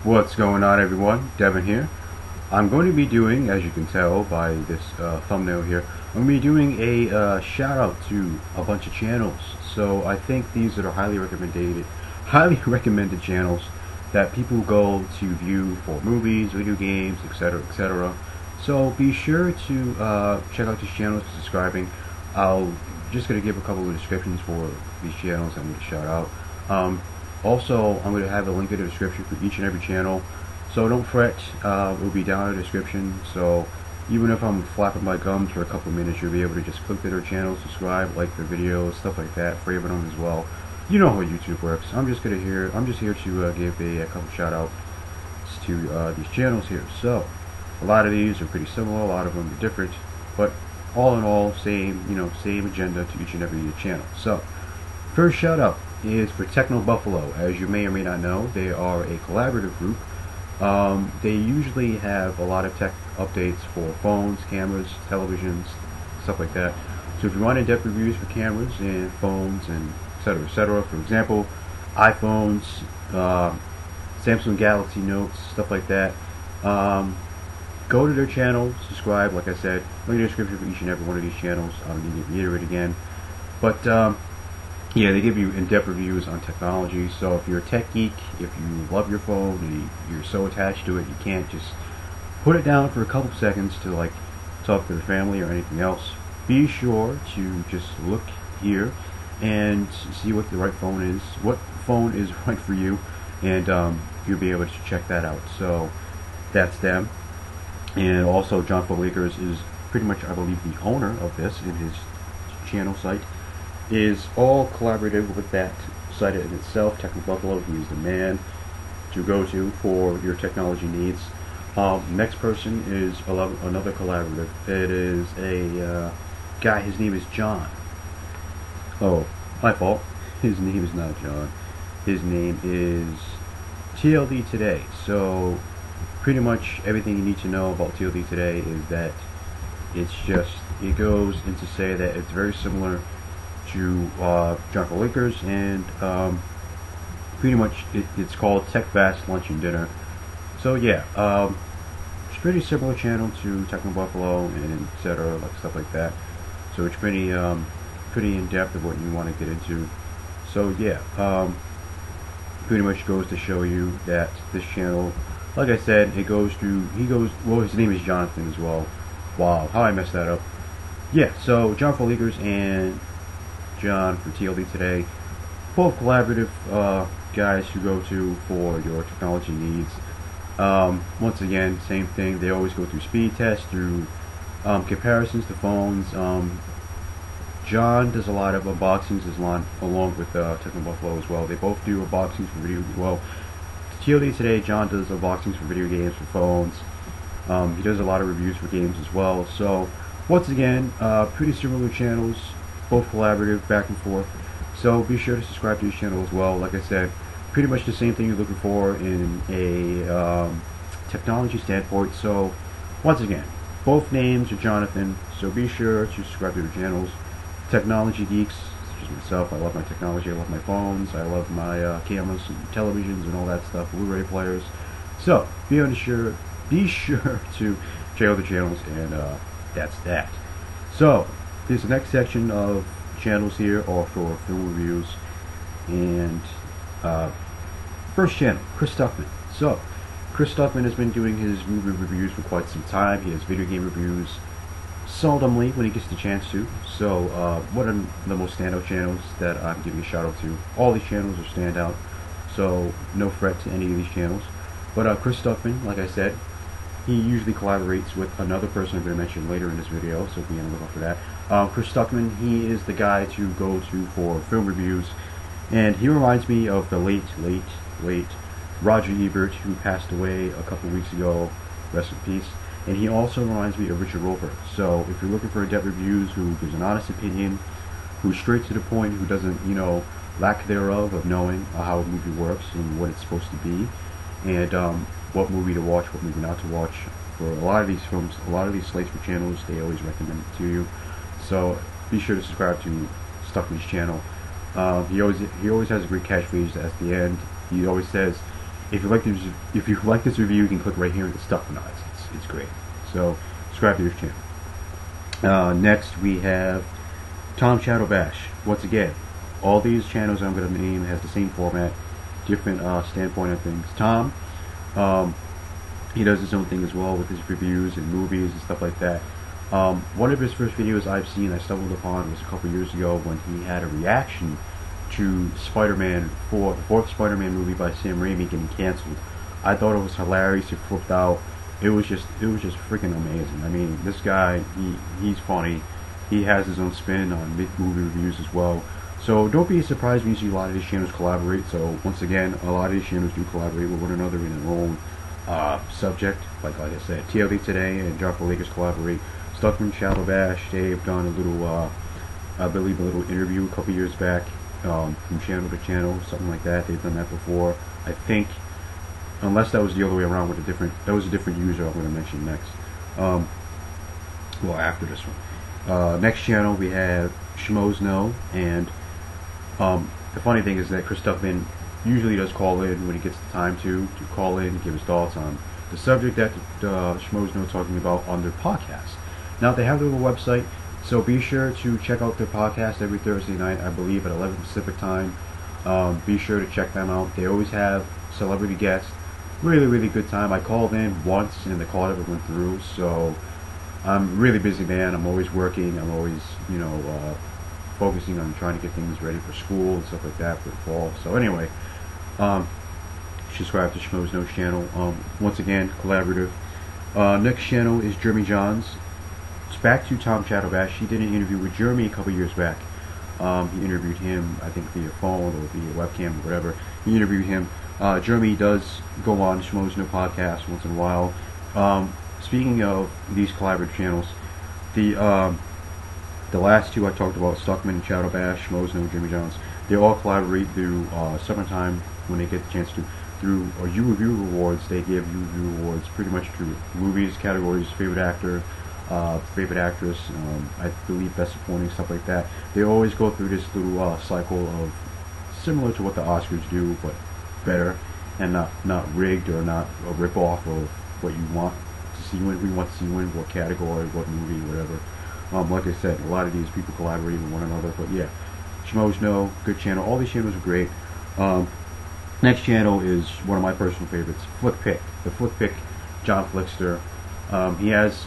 What's going on, everyone? Devin here. I'm going to be doing, as you can tell by this thumbnail here, I'm going to be doing a shout out to a bunch of channels. So I think these are highly recommended channels that people go to view for movies, video games, etc., etc. So be sure to check out these channels by subscribing. I'll just going to give a couple of descriptions for these channels I'm going to shout out. Also, I'm going to have a link in the description for each and every channel, so don't fret, it will be down in the description. So even if I'm flapping my gums for a couple of minutes, you'll be able to just click to their channel, subscribe, like their videos, stuff like that, favorite them as well. You know how YouTube works. I'm just here to give a couple shout outs to these channels here. So a lot of these are pretty similar, a lot of them are different, but all in all, same agenda to each and every channel. So first shout out is for Techno Buffalo. As you may or may not know, they are a collaborative group. They usually have a lot of tech updates for phones, cameras, televisions, stuff like that. So if you want in-depth reviews for cameras and phones and etc., for example, iPhones, Samsung Galaxy Notes, stuff like that, go to their channel, subscribe. Like I said, link in the description for each and every one of these channels. I don't need to reiterate again, but yeah, they give you in-depth reviews on technology. So if you're a tech geek, if you love your phone and you're so attached to it, you can't just put it down for a couple seconds to like talk to the family or anything else, be sure to just look here and see what the right phone is, what phone is right for you, and you'll be able to check that out. So that's them. And also John Folakers is pretty much, I believe, the owner of this in his channel site. Is all collaborative with that site in itself. Techno Buffalo, he is the man to go to for your technology needs. Next person is another collaborative. It is a guy, his name is John. Oh, my fault. His name is not John. His name is TLD Today. So pretty much everything you need to know about TLD Today is that it goes into say that it's very similar to John Lakers, and pretty much it's called Tech Fast Lunch and Dinner. So yeah, it's pretty similar channel to Techno Buffalo and etc., like stuff like that. So it's pretty in depth of what you want to get into. So yeah, pretty much goes to show you that this channel, like I said, well, his name is Jonathan as well. Wow, how I messed that up. Yeah, so John Folakers and John for TLD Today, both collaborative guys who go to for your technology needs. Once again, same thing. They always go through speed tests, through comparisons to phones. John does a lot of unboxings along with Techno Buffalo as well. They both do unboxings for video. Well, TLD Today, John does unboxings for video games, for phones. He does a lot of reviews for games as well. So once again, pretty similar channels. Both collaborative, back and forth. So be sure to subscribe to his channel as well. Like I said, pretty much the same thing you're looking for in a technology standpoint. So once again, both names are Jonathan, so be sure to subscribe to their channels. Technology geeks, such as myself, I love my technology, I love my phones, I love my cameras and televisions and all that stuff, Blu-ray players. So be sure to check out the channels, and that's that. So this next section of channels here are for film reviews, and first channel, Chris Stuckman. So Chris Stuckman has been doing his movie reviews for quite some time. He has video game reviews seldomly when he gets the chance to. So one of the most standout channels that I'm giving a shout out to. All these channels are standout, so no fret to any of these channels. But Chris Stuckman, like I said, he usually collaborates with another person I'm going to mention later in this video, so be on the lookout for that. Chris Stuckman, he is the guy to go to for film reviews, and he reminds me of the late Roger Ebert, who passed away a couple weeks ago, rest in peace. And he also reminds me of Richard Rover. So if you're looking for in-depth reviews, who gives an honest opinion, who's straight to the point, who doesn't, lack thereof of knowing how a movie works and what it's supposed to be, and what movie to watch, what movie not to watch. For a lot of these films, a lot of these slates for channels, they always recommend it to you. So be sure to subscribe to Stuckman's channel. He always has a great catchphrase at the end. He always says, if you like this review, you can click right here and get stuck on it. It's great. So subscribe to this channel. Next we have Tom Shadow Bash. Once again, all these channels I'm going to name has the same format, different standpoint of things. Tom, he does his own thing as well with his reviews and movies and stuff like that. One of his first videos I've seen, I stumbled upon, was a couple years ago when he had a reaction to Spider-Man 4, the fourth Spider-Man movie by Sam Raimi getting canceled. I thought it was hilarious. He flipped out. It was just freaking amazing. I mean, this guy, he's funny. He has his own spin on movie reviews as well. So don't be surprised when you see a lot of these channels collaborate. So once again, a lot of these channels do collaborate with one another in their own subject. Like I said, TLD Today and Jocko Lakers collaborate. Stuckman, Shadow Bash, they've done a little, I believe, a little interview a couple years back, from channel to channel, something like that. They've done that before. I think, unless that was the other way around with that was a different user I'm going to mention next. Well, after this one. Next channel we have Schmoes Know, and the funny thing is that Chris Stuckman usually does call in when he gets the time to call in and give his thoughts on the subject that Schmoes Know talking about on their podcast. Now they have their little website, so be sure to check out their podcast every Thursday night, I believe at 11 Pacific time. Be sure to check them out. They always have celebrity guests. Really good time. I called in once and the call never went through, so I'm a really busy man. I'm always working. I'm always, focusing on trying to get things ready for school and stuff like that for the fall. So anyway, subscribe to Schmoes Know's channel. Once again, collaborative. Next channel is Jeremy Johns. It's back to Tom Shadow Bash. He did an interview with Jeremy a couple years back. He interviewed him, I think, via phone or via webcam or whatever. He interviewed him. Jeremy does go on Schmoes Know podcast once in a while. Speaking of these collaborative channels, the last two I talked about, Stuckman and Shadow Bash, Schmoes Know, Jeremy Johns, they all collaborate through summertime when they get the chance to. Through You Review Rewards, they give You Review Awards pretty much through movies, categories, favorite actor, favorite actress, I believe best supporting, stuff like that. They always go through this little cycle of similar to what the Oscars do, but better and not rigged or not a rip-off of what you want to see when we want to see win, what category, what movie, whatever. Like I said, a lot of these people collaborate with one another, but yeah, Schmoes Know, good channel. All these channels are great. Next channel is one of my personal favorites, Flick Pick. The Flick Pick, John Flickster. He has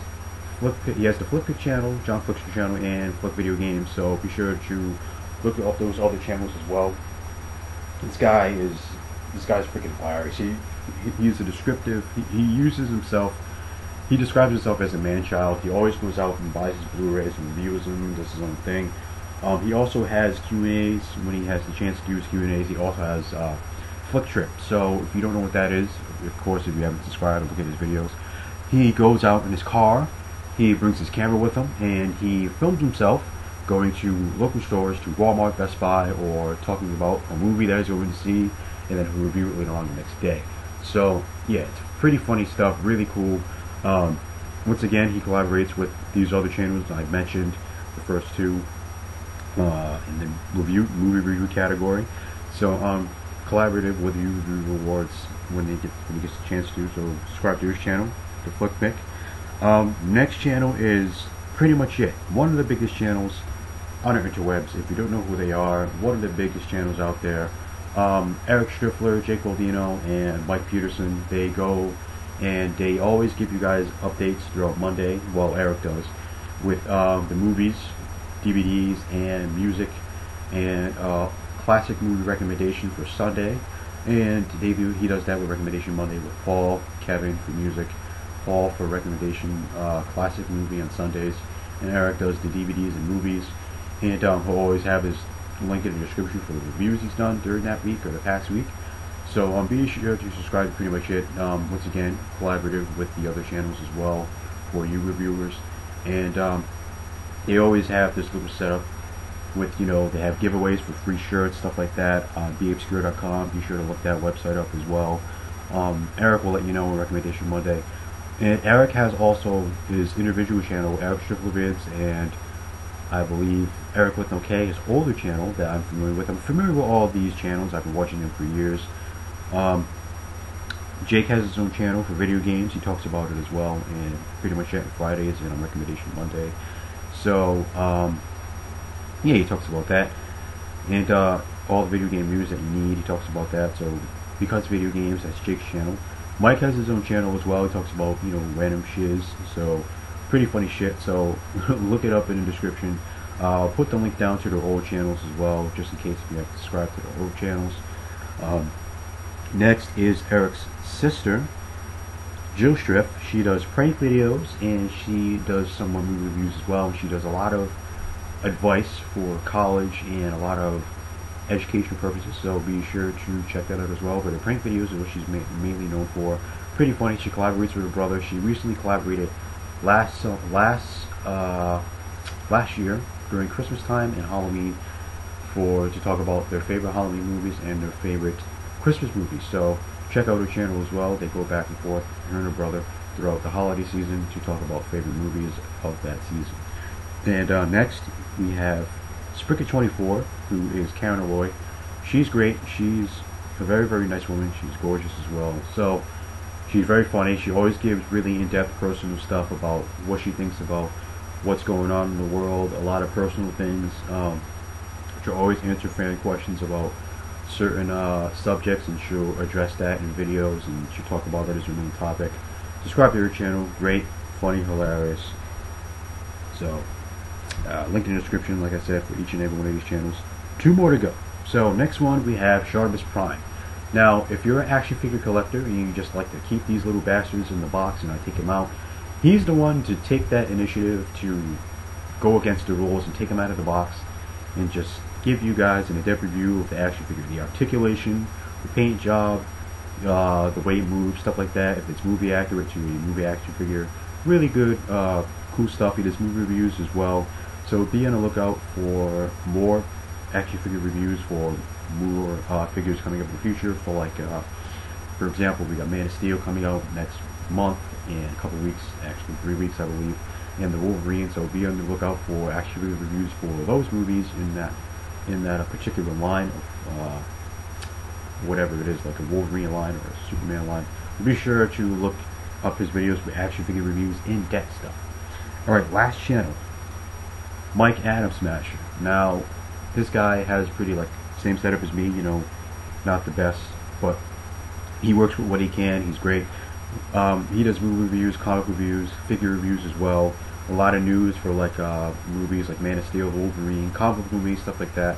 the Flick Pick channel, John Flickster channel, and Flick Video Games. So be sure to look up those other channels as well. This guy's freaking hilarious. He's a descriptive. He uses himself. He describes himself as a man-child. He always goes out and buys his Blu-rays and reviews them, does his own thing. He also has Q&As when he has the chance to do his Q&As. He also has Flick Trip. So if you don't know what that is, of course, if you haven't subscribed, look at his videos. He goes out in his car. He brings his camera with him, and he films himself going to local stores, to Walmart, Best Buy, or talking about a movie that he's going to see, and then he'll review it later on the next day. So yeah, it's pretty funny stuff, really cool. Once again, he collaborates with these other channels I mentioned, the first two, in the movie review category. So collaborative with You Review Rewards when he gets a chance to. So subscribe to his channel, the Flick Pick. Next channel is pretty much it. One of the biggest channels on the interwebs. If you don't know who they are, one of the biggest channels out there. Eric Striffler, Jake Baldino, and Mike Peterson. They go and they always give you guys updates throughout Monday. Well, Eric does, with the movies, DVDs, and music, and classic movie recommendation for Sunday. And he does that with recommendation Monday with Paul, Kevin for music, Paul for recommendation classic movie on Sundays, and Eric does the DVDs and movies. And he'll always have his link in the description for the reviews he's done during that week or the past week. So be sure to subscribe to pretty much it. Once again, collaborative with the other channels as well for you reviewers. And they always have this little setup with, they have giveaways for free shirts, stuff like that on beobscure.com. Be sure to look that website up as well. Eric will let you know on Recommendation Monday. And Eric has also his individual channel, Eric Strickler Vids, and I believe Eric with No K, his older channel that I'm familiar with. I'm familiar with all these channels. I've been watching them for years. Jake has his own channel for video games. He talks about it as well, and pretty much on Fridays and on Recommendation Monday. So, yeah, he talks about that. And all the video game reviews that you need, he talks about that. So, because video games, that's Jake's channel. Mike has his own channel as well. He talks about, you know, random shiz. So, pretty funny shit. So, look it up in the description. I'll put the link down to their old channels as well, just in case if you have to subscribe to their old channels. Next is Eric's sister, Jill Striff. She does prank videos and she does some movie reviews as well. She does a lot of advice for college and a lot of educational purposes, so be sure to check that out as well. But her prank videos are what she's mainly known for. Pretty funny. She collaborates with her brother. She recently collaborated last year during Christmas time and Halloween to talk about their favorite Halloween movies and their favorite Christmas movies. So check out her channel as well. They go back and forth, her and her brother, throughout the holiday season to talk about favorite movies of that season. And next we have Spricket24, who is Karen Roy. She's great. She's a very, very nice woman. She's gorgeous as well. So she's very funny. She always gives really in-depth personal stuff about what she thinks about what's going on in the world, a lot of personal things. She'll always answer fan questions about certain subjects, and she'll address that in videos, and she'll talk about that as her main topic. Subscribe to her channel. Great, funny, hilarious. So link in the description, like I said, for each and every one of these channels. 2 more to go. So next one we have Shartimus Prime. Now, if you're an action figure collector and you just like to keep these little bastards in the box and I take them out, he's the one to take that initiative to go against the rules and take them out of the box and just give you guys an in-depth review of the action figure, the articulation, the paint job, the way it moves, stuff like that. If it's movie accurate to a movie action figure, really good, cool stuff. He does movie reviews as well. So be on the lookout for more action figure reviews, for more figures coming up in the future. For like, for example, we got Man of Steel coming out next month in a couple weeks, actually 3 weeks, I believe, and the Wolverine. So be on the lookout for action figure reviews for those movies in that particular line of whatever it is, like a Wolverine line or a Superman line. Be sure to look up his videos for action figure reviews, in-depth stuff. Alright, last channel, Mike Adams Smasher. Now, this guy has pretty like same setup as me, you know, not the best, but he works with what he can. He's great. He does movie reviews, comic reviews, figure reviews as well. A lot of news for like movies like Man of Steel, Wolverine, comic book movies, stuff like that.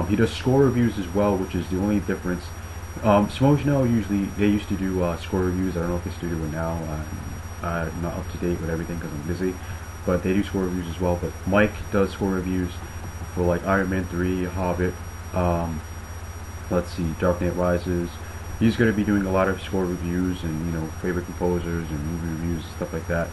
He does score reviews as well, which is the only difference. Smogenel they used to do score reviews. I don't know if they still do it now. I'm not up to date with everything because I'm busy, but they do score reviews as well. But Mike does score reviews for like Iron Man 3, Hobbit, let's see, Dark Knight Rises. He's going to be doing a lot of score reviews and, you know, favorite composers and movie reviews and stuff like that.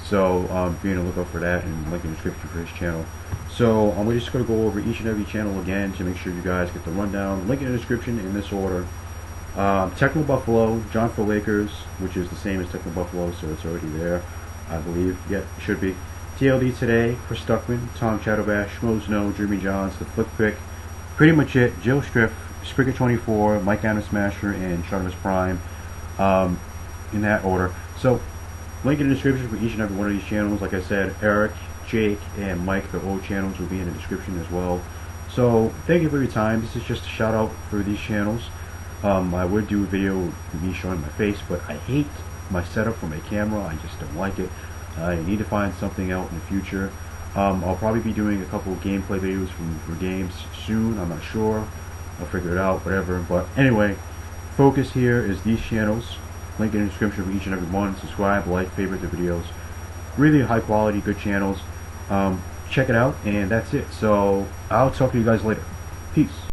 So be on the lookout for that, and link in the description for his channel. So I'm just going to go over each and every channel again to make sure you guys get the rundown. Link in the description in this order. Techno Buffalo, John for Lakers, which is the same as Techno Buffalo, so it's already there, I believe. Yeah, it should be. TLD Today, Chris Stuckman, Tom Chatterbash, Schmo Snow, Jimmy Johns, The Flick Pick. Pretty much it. Jill Striff, Spricket24, Mike Adams Smasher, and Shartimus Prime, in that order. So link in the description for each and every one of these channels. Like I said, Eric, Jake, and Mike, their old channels will be in the description as well. So thank you for your time. This is just a shout out for these channels. I would do a video with me showing my face, but I hate my setup for my camera. I just don't like it. I need to find something out in the future. I'll probably be doing a couple of gameplay videos for games soon. I'm not sure. I'll figure it out, whatever. But anyway, focus here is these channels. Link in the description for each and every one. Subscribe, like, favorite the videos. Really high quality, good channels. Check it out, and that's it. So I'll talk to you guys later. Peace.